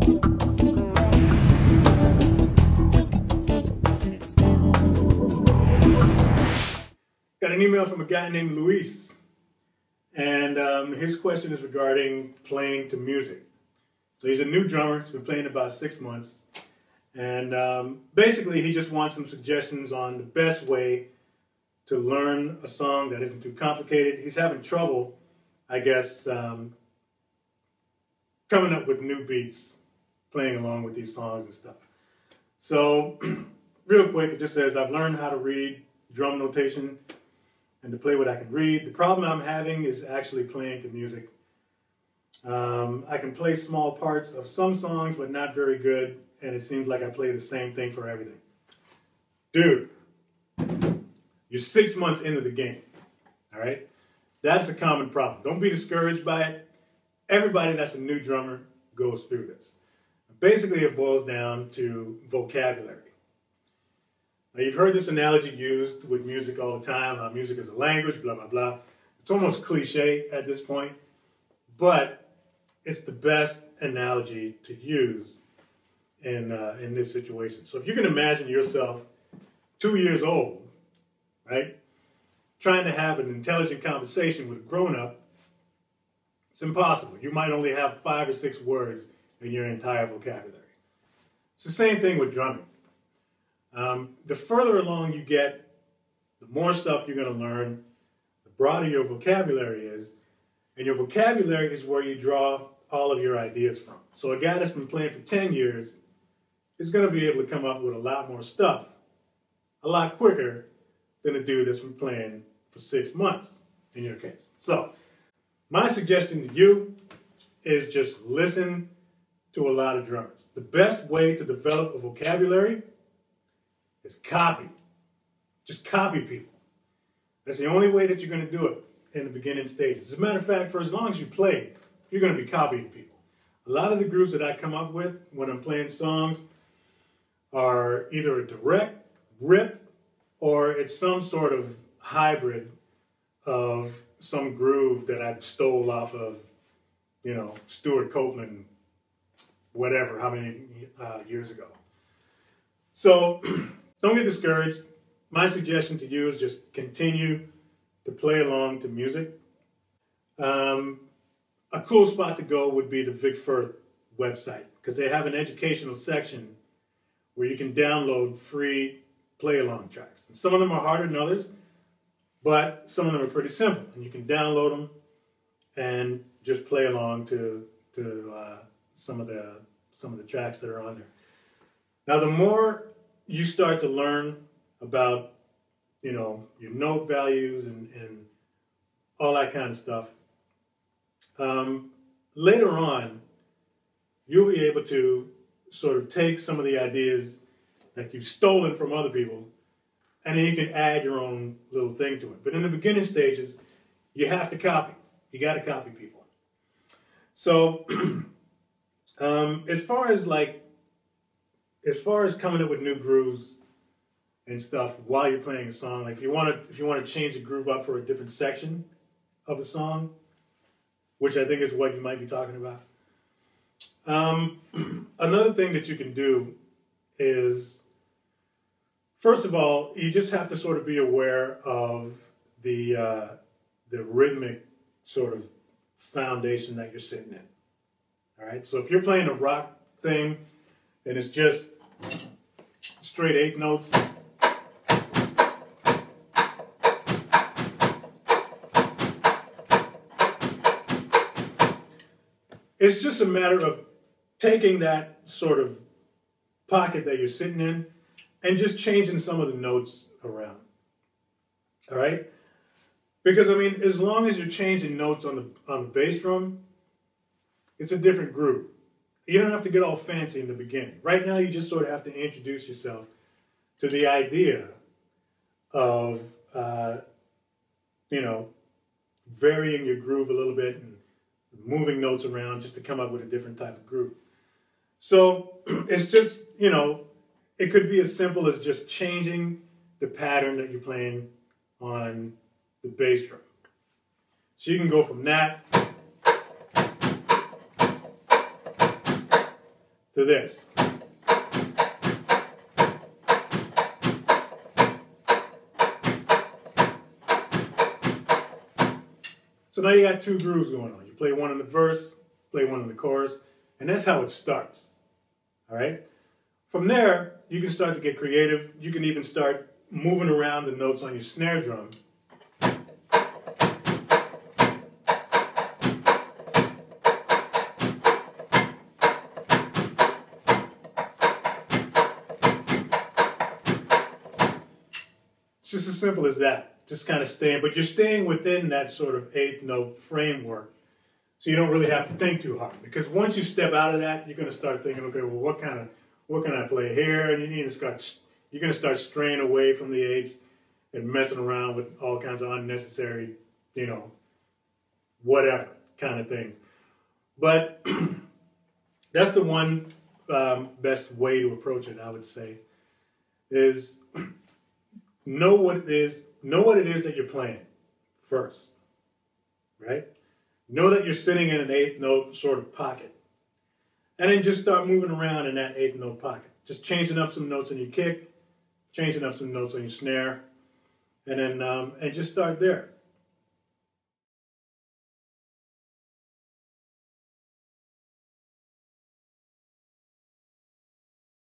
Got an email from a guy named Luis, and his question is regarding playing to music. So he's a new drummer. He's been playing about 6 months, and basically he just wants some suggestions on the best way to learn a song that isn't too complicated. He's having trouble, I guess, coming up with new beats, playing along with these songs and stuff. So real quick, it just says, I've learned how to read drum notation and to play what I can read. The problem I'm having is actually playing to music. I can play small parts of some songs, but not very good, and it seems like I play the same thing for everything. Dude, you're 6 months into the game, all right? That's a common problem. Don't be discouraged by it. Everybody that's a new drummer goes through this. Basically, it boils down to vocabulary. Now, you've heard this analogy used with music all the time, how music is a language, blah, blah, blah. It's almost cliche at this point, but it's the best analogy to use in this situation. So if you can imagine yourself 2 years old, right, trying to have an intelligent conversation with a grown-up, it's impossible. You might only have 5 or 6 words in your entire vocabulary. It's the same thing with drumming. The further along you get, the more stuff you're going to learn, the broader your vocabulary is, and your vocabulary is where you draw all of your ideas from. So a guy that's been playing for 10 years is going to be able to come up with a lot more stuff a lot quicker than a dude that's been playing for 6 months, in your case. So my suggestion to you is just listen to a lot of drummers. The best way to develop a vocabulary is copy. Just copy people. That's the only way that you're going to do it in the beginning stages. As a matter of fact, for as long as you play, you're going to be copying people. A lot of the grooves that I come up with when I'm playing songs are either a direct rip or it's some sort of hybrid of some groove that I stole off of, you know, Stuart Copeland, whatever, how many years ago. So don't get discouraged. My suggestion to you is just continue to play along to music. A cool spot to go would be the Vic Firth website, because they have an educational section where you can download free play-along tracks. And some of them are harder than others, but some of them are pretty simple. And you can download them and just play along to some of the tracks that are on there. Now, the more you start to learn about, you know, your note values and all that kind of stuff, later on, you'll be able to sort of take some of the ideas that you've stolen from other people, and then you can add your own little thing to it. But in the beginning stages, you have to copy. You got to copy people. So as far as coming up with new grooves and stuff while you're playing a song, like if you want to change the groove up for a different section of a song, which I think is what you might be talking about. Another thing that you can do is, first of all, you just have to sort of be aware of the rhythmic sort of foundation that you're sitting in. All right, so if you're playing a rock thing and it's just straight 8 notes, it's just a matter of taking that sort of pocket that you're sitting in and just changing some of the notes around. All right? Because, I mean, as long as you're changing notes on the bass drum, it's a different groove. You don't have to get all fancy in the beginning. Right now, you just sort of have to introduce yourself to the idea of, you know, varying your groove a little bit and moving notes around just to come up with a different type of groove. So it's just, you know, it could be as simple as just changing the pattern that you're playing on the bass drum. So you can go from that to this. So now you got two grooves going on. You play one in the verse, play one in the chorus, and that's how it starts. All right? From there, you can start to get creative. You can even start moving around the notes on your snare drum. It's just as simple as that. Just kind of staying, but you're staying within that sort of 8-note framework. So you don't really have to think too hard. Because once you step out of that, you're going to start thinking, okay, well, what can I play here? And you're going to start straying away from the 8s and messing around with all kinds of unnecessary, whatever kind of things. But that's the one best way to approach it, I would say, is know what it is that you're playing first, right? Know that you're sitting in an 8th-note sort of pocket. And then just start moving around in that 8th-note pocket. Just changing up some notes on your kick, changing up some notes on your snare, and then and just start there.